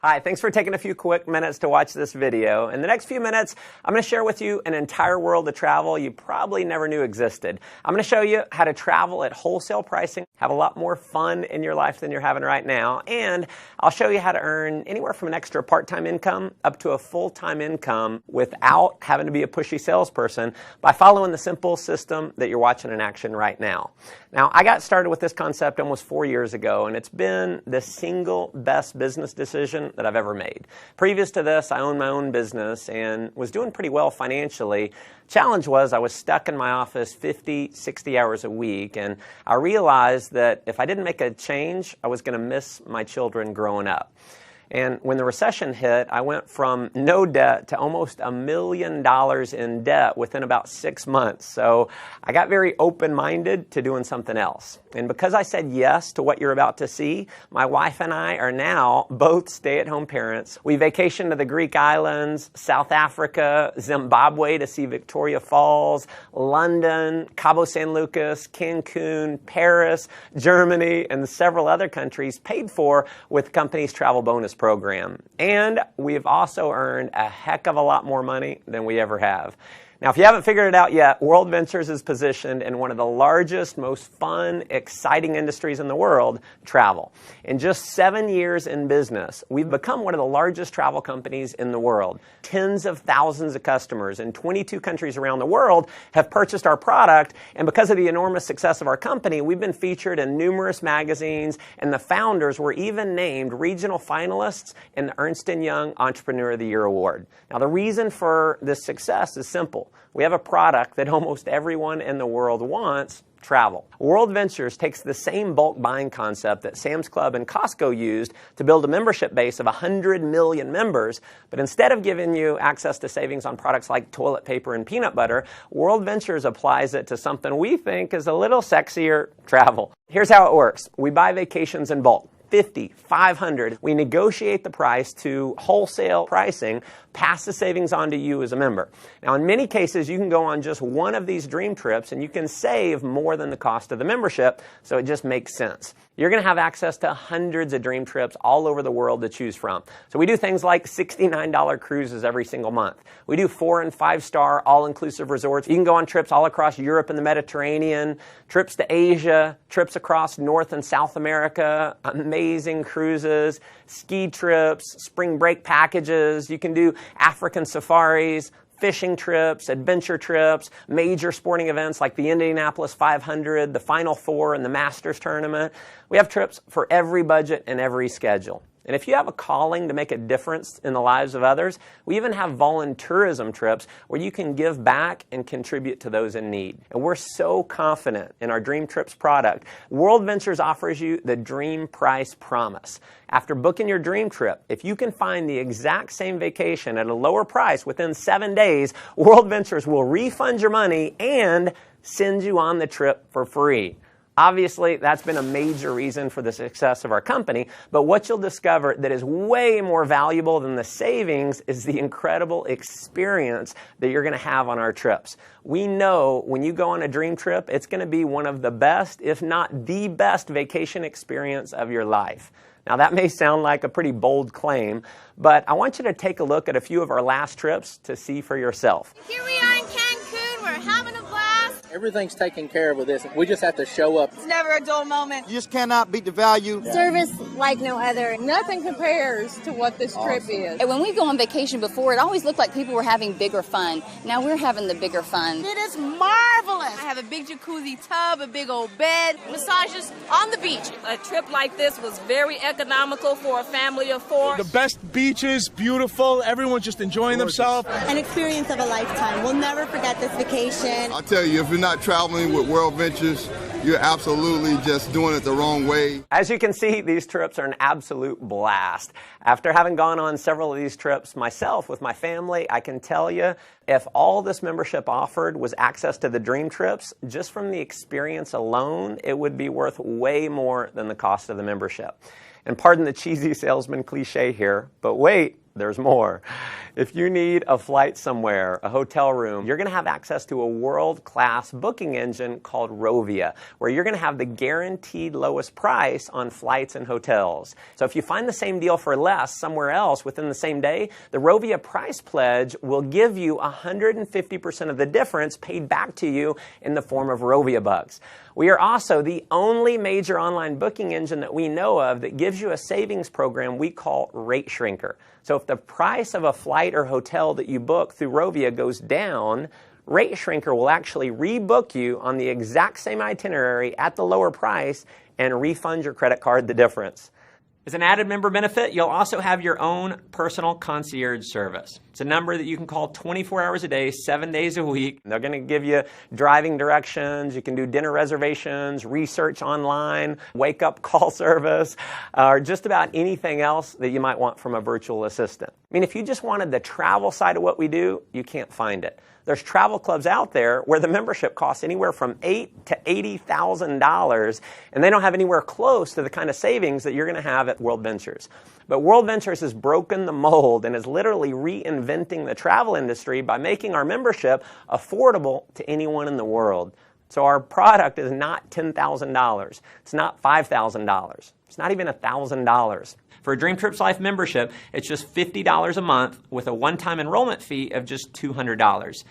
Hi, thanks for taking a few quick minutes to watch this video. In the next few minutes, I'm going to share with you an entire world of travel you probably never knew existed. I'm going to show you how to travel at wholesale pricing, have a lot more fun in your life than you're having right now, and I'll show you how to earn anywhere from an extra part-time income up to a full-time income without having to be a pushy salesperson by following the simple system that you're watching in action right now. Now, I got started with this concept almost 4 years ago, and it's been the single best business decision that I've ever made. Previous to this, I owned my own business and was doing pretty well financially. Challenge was I was stuck in my office 50, 60 hours a week, and I realized that if I didn't make a change, I was going to miss my children growing up. And when the recession hit, I went from no debt to almost $1 million in debt within about 6 months. So I got very open-minded to doing something else. And because I said yes to what you're about to see, my wife and I are now both stay-at-home parents. We vacationed to the Greek islands, South Africa, Zimbabwe to see Victoria Falls, London, Cabo San Lucas, Cancun, Paris, Germany, and several other countries paid for with the company's travel bonus program. And we've also earned a heck of a lot more money than we ever have. Now, if you haven't figured it out yet, World Ventures is positioned in one of the largest, most fun, exciting industries in the world, travel. In just 7 years in business, we've become one of the largest travel companies in the world. Tens of thousands of customers in 22 countries around the world have purchased our product, and because of the enormous success of our company, we've been featured in numerous magazines, and the founders were even named regional finalists in the Ernst & Young Entrepreneur of the Year Award. Now, the reason for this success is simple. We have a product that almost everyone in the world wants: travel. World Ventures takes the same bulk buying concept that Sam's Club and Costco used to build a membership base of 100 million members, but instead of giving you access to savings on products like toilet paper and peanut butter, World Ventures applies it to something we think is a little sexier: travel. Here's how it works. We buy vacations in bulk. 50, 500. We negotiate the price to wholesale pricing, pass the savings on to you as a member. Now, in many cases, you can go on just one of these dream trips and you can save more than the cost of the membership, so it just makes sense. You're going to have access to hundreds of dream trips all over the world to choose from. So we do things like $69 cruises every single month. We do 4- and 5-star all-inclusive resorts. You can go on trips all across Europe and the Mediterranean, trips to Asia, trips across North and South America, amazing cruises, ski trips, spring break packages. You can do African safaris, fishing trips, adventure trips, major sporting events like the Indianapolis 500, the Final Four, and the Masters tournament. We have trips for every budget and every schedule. And if you have a calling to make a difference in the lives of others, we even have voluntourism trips where you can give back and contribute to those in need. And we're so confident in our Dream Trips product. World Ventures offers you the Dream Price Promise. After booking your dream trip, if you can find the exact same vacation at a lower price within 7 days, World Ventures will refund your money and send you on the trip for free. Obviously, that's been a major reason for the success of our company, but what you'll discover that is way more valuable than the savings is the incredible experience that you're going to have on our trips. We know when you go on a dream trip, it's going to be one of the best, if not the best, vacation experience of your life. Now, that may sound like a pretty bold claim, but I want you to take a look at a few of our last trips to see for yourself. Here we are in Cancun. We're having a blast. Everything's taken care of with this. We just have to show up. It's never a dull moment. You just cannot beat the value. Service like no other. Nothing compares to what this trip is. And when we go on vacation before, it always looked like people were having bigger fun. Now we're having the bigger fun. It is marvelous. I have a big jacuzzi tub, a big old bed, massages on the beach. A trip like this was very economical for a family of 4. The best beaches, beautiful, everyone's just enjoying themselves. An experience of a lifetime. We'll never forget this vacation. I'll tell you, if you're not traveling with World Ventures, you're absolutely just doing it the wrong way. As you can see, these trips are an absolute blast. After having gone on several of these trips myself with my family, I can tell you, if all this membership offered was access to the dream trips, just from the experience alone, it would be worth way more than the cost of the membership. And pardon the cheesy salesman cliche here, but wait, there's more. If you need a flight somewhere, a hotel room, you're going to have access to a world-class booking engine called Rovia, where you're going to have the guaranteed lowest price on flights and hotels. So if you find the same deal for less somewhere else within the same day, the Rovia Price Pledge will give you 150% of the difference paid back to you in the form of Rovia bucks. We are also the only major online booking engine that we know of that gives you a savings program we call Rate Shrinker. So if the price of a flight or hotel that you book through Rovia goes down, Rate Shrinker will actually rebook you on the exact same itinerary at the lower price and refund your credit card the difference. As an added member benefit, you'll also have your own personal concierge service. It's a number that you can call 24 hours a day, 7 days a week. They're going to give you driving directions. You can do dinner reservations, research online, wake-up call service, or just about anything else that you might want from a virtual assistant. I mean, if you just wanted the travel side of what we do, you can't find it. There's travel clubs out there where the membership costs anywhere from $8,000 to $80,000, and they don't have anywhere close to the kind of savings that you're going to have at World Ventures. But World Ventures has broken the mold and is literally reinventing the travel industry by making our membership affordable to anyone in the world. So our product is not $10,000. It's not $5,000. It's not even $1,000. For a Dream Trips Life membership, it's just $50 a month with a one-time enrollment fee of just $200.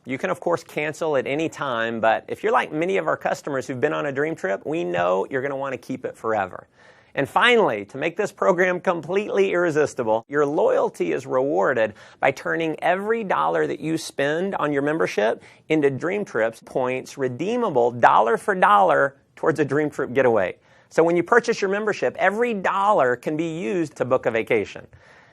You can, of course, cancel at any time, but if you're like many of our customers who've been on a dream trip, we know you're going to want to keep it forever. And finally, to make this program completely irresistible, your loyalty is rewarded by turning every dollar that you spend on your membership into Dream Trips points redeemable dollar for dollar towards a Dream Trip getaway. So when you purchase your membership, every dollar can be used to book a vacation.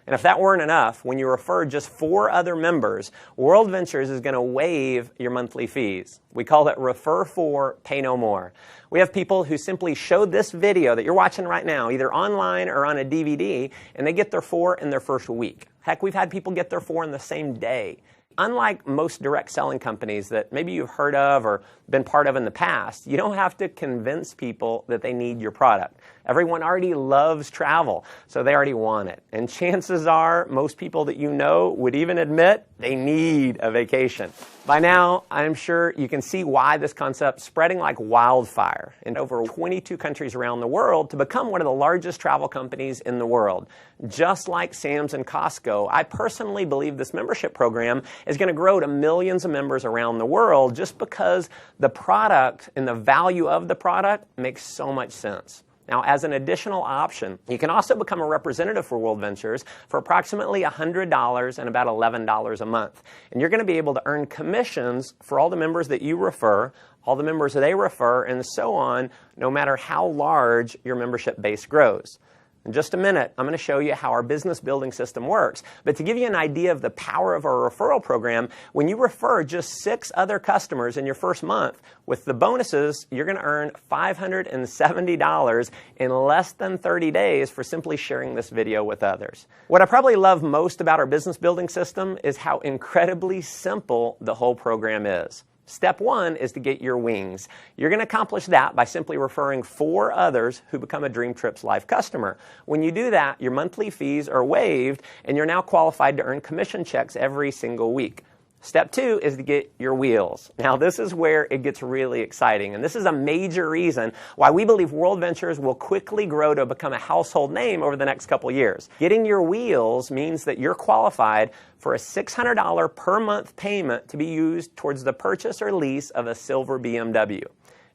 And if that weren't enough, when you refer just 4 other members, World Ventures is going to waive your monthly fees. We call it Refer 4, Pay No More. We have people who simply show this video that you're watching right now, either online or on a DVD, and they get their 4 in their first week. Heck, we've had people get their 4 in the same day. Unlike most direct selling companies that maybe you've heard of or been part of in the past, you don't have to convince people that they need your product. Everyone already loves travel, so they already want it. And chances are most people that you know would even admit they need a vacation. By now, I'm sure you can see why this concept's spreading like wildfire in over 22 countries around the world to become one of the largest travel companies in the world. Just like Sam's and Costco, I personally believe this membership program is going to grow to millions of members around the world just because the product and the value of the product makes so much sense. Now, as an additional option, you can also become a representative for World Ventures for approximately $100 and about $11 a month. And you're going to be able to earn commissions for all the members that you refer, all the members that they refer, and so on, no matter how large your membership base grows. In just a minute, I'm going to show you how our business building system works. But to give you an idea of the power of our referral program, when you refer just 6 other customers in your first month, with the bonuses, you're going to earn $570 in less than 30 days for simply sharing this video with others. What I probably love most about our business building system is how incredibly simple the whole program is. Step 1 is to get your wings. You're going to accomplish that by simply referring 4 others who become a Dream Trips Life customer. When you do that, your monthly fees are waived, and you're now qualified to earn commission checks every single week. Step 2 is to get your wheels. Now, this is where it gets really exciting, and this is a major reason why we believe World Ventures will quickly grow to become a household name over the next couple years. Getting your wheels means that you're qualified for a $600 per month payment to be used towards the purchase or lease of a silver BMW.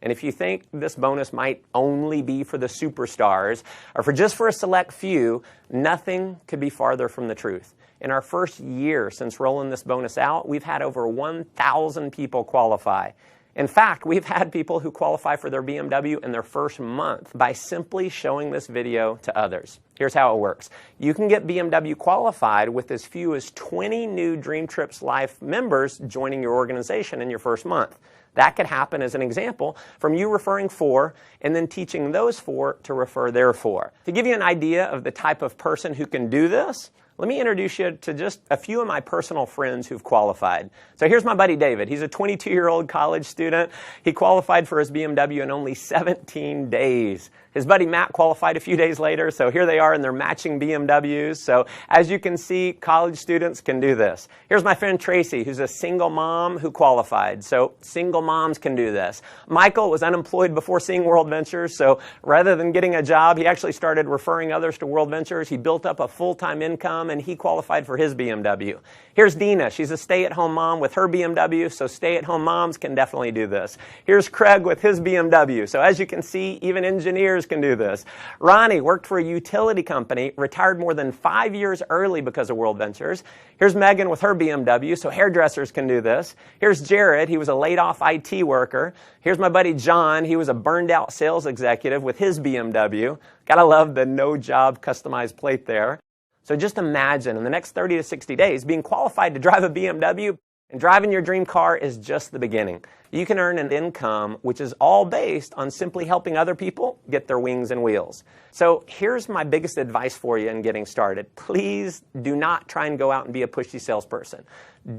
And if you think this bonus might only be for the superstars or for a select few, nothing could be farther from the truth. In our first year since rolling this bonus out, we've had over 1,000 people qualify. In fact, we've had people who qualify for their BMW in their first month by simply showing this video to others. Here's how it works. You can get BMW qualified with as few as 20 new Dream Trips Life members joining your organization in your first month. That could happen, as an example, from you referring 4 and then teaching those 4 to refer their 4. To give you an idea of the type of person who can do this, let me introduce you to just a few of my personal friends who've qualified. So here's my buddy David. He's a 22-year-old college student. He qualified for his BMW in only 17 days. His buddy Matt qualified a few days later, so here they are in their matching BMWs. So as you can see, college students can do this. Here's my friend Tracy, who's a single mom who qualified. So single moms can do this. Michael was unemployed before seeing World Ventures, so rather than getting a job, he actually started referring others to World Ventures. He built up a full-time income, and he qualified for his BMW. Here's Dina. She's a stay-at-home mom with her BMW, so stay-at-home moms can definitely do this. Here's Craig with his BMW. So as you can see, even engineers can do this. Ronnie worked for a utility company, retired more than 5 years early because of World Ventures. Here's Megan with her BMW, so hairdressers can do this. Here's Jared. He was a laid-off IT worker. Here's my buddy John. He was a burned-out sales executive with his BMW. Gotta love the no-job customized plate there. So just imagine in the next 30 to 60 days being qualified to drive a BMW, and driving your dream car is just the beginning. You can earn an income which is all based on simply helping other people get their wings and wheels. So here's my biggest advice for you in getting started. Please do not try and go out and be a pushy salesperson.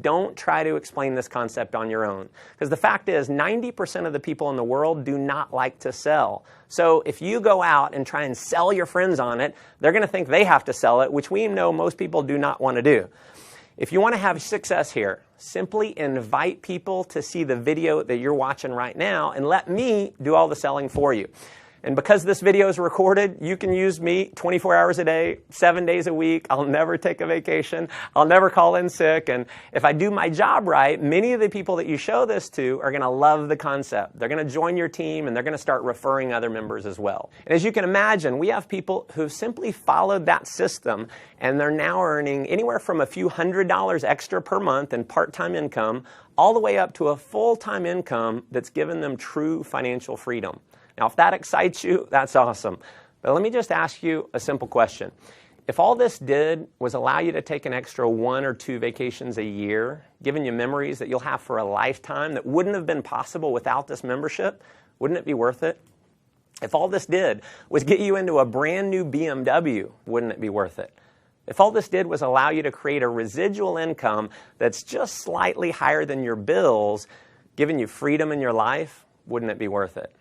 Don't try to explain this concept on your own. Because the fact is, 90% of the people in the world do not like to sell. So if you go out and try and sell your friends on it, they're going to think they have to sell it, which we know most people do not want to do. If you want to have success here, simply invite people to see the video that you're watching right now and let me do all the selling for you. And because this video is recorded, you can use me 24 hours a day, 7 days a week. I'll never take a vacation. I'll never call in sick. And if I do my job right, many of the people that you show this to are going to love the concept. They're going to join your team, and they're going to start referring other members as well. And as you can imagine, we have people who've simply followed that system, and they're now earning anywhere from a few $100s extra per month in part-time income, all the way up to a full-time income that's given them true financial freedom. Now, if that excites you, that's awesome. But let me just ask you a simple question. If all this did was allow you to take an extra 1 or 2 vacations a year, giving you memories that you'll have for a lifetime that wouldn't have been possible without this membership, wouldn't it be worth it? If all this did was get you into a brand new BMW, wouldn't it be worth it? If all this did was allow you to create a residual income that's just slightly higher than your bills, giving you freedom in your life, wouldn't it be worth it?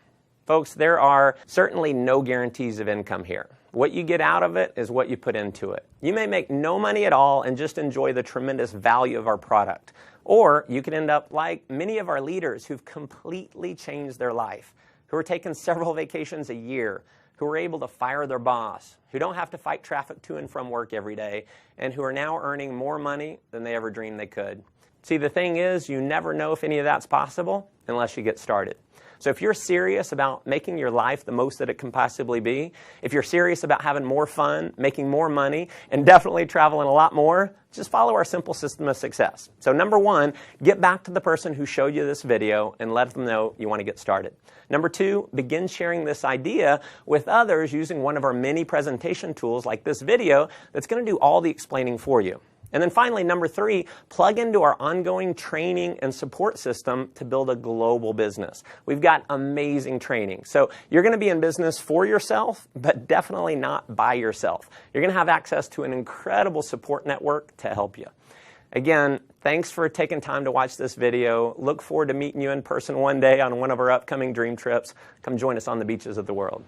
Folks, there are certainly no guarantees of income here. What you get out of it is what you put into it. You may make no money at all and just enjoy the tremendous value of our product. Or you could end up like many of our leaders who've completely changed their life, who are taking several vacations a year, who are able to fire their boss, who don't have to fight traffic to and from work every day, and who are now earning more money than they ever dreamed they could. See, the thing is, you never know if any of that's possible unless you get started. So if you're serious about making your life the most that it can possibly be, if you're serious about having more fun, making more money, and definitely traveling a lot more, just follow our simple system of success. So number 1, get back to the person who showed you this video and let them know you want to get started. Number 2, begin sharing this idea with others using one of our many presentation tools like this video that's going to do all the explaining for you. And then finally, number 3, plug into our ongoing training and support system to build a global business. We've got amazing training. So you're going to be in business for yourself, but definitely not by yourself. You're going to have access to an incredible support network to help you. Again, thanks for taking time to watch this video. Look forward to meeting you in person one day on one of our upcoming dream trips. Come join us on the beaches of the world.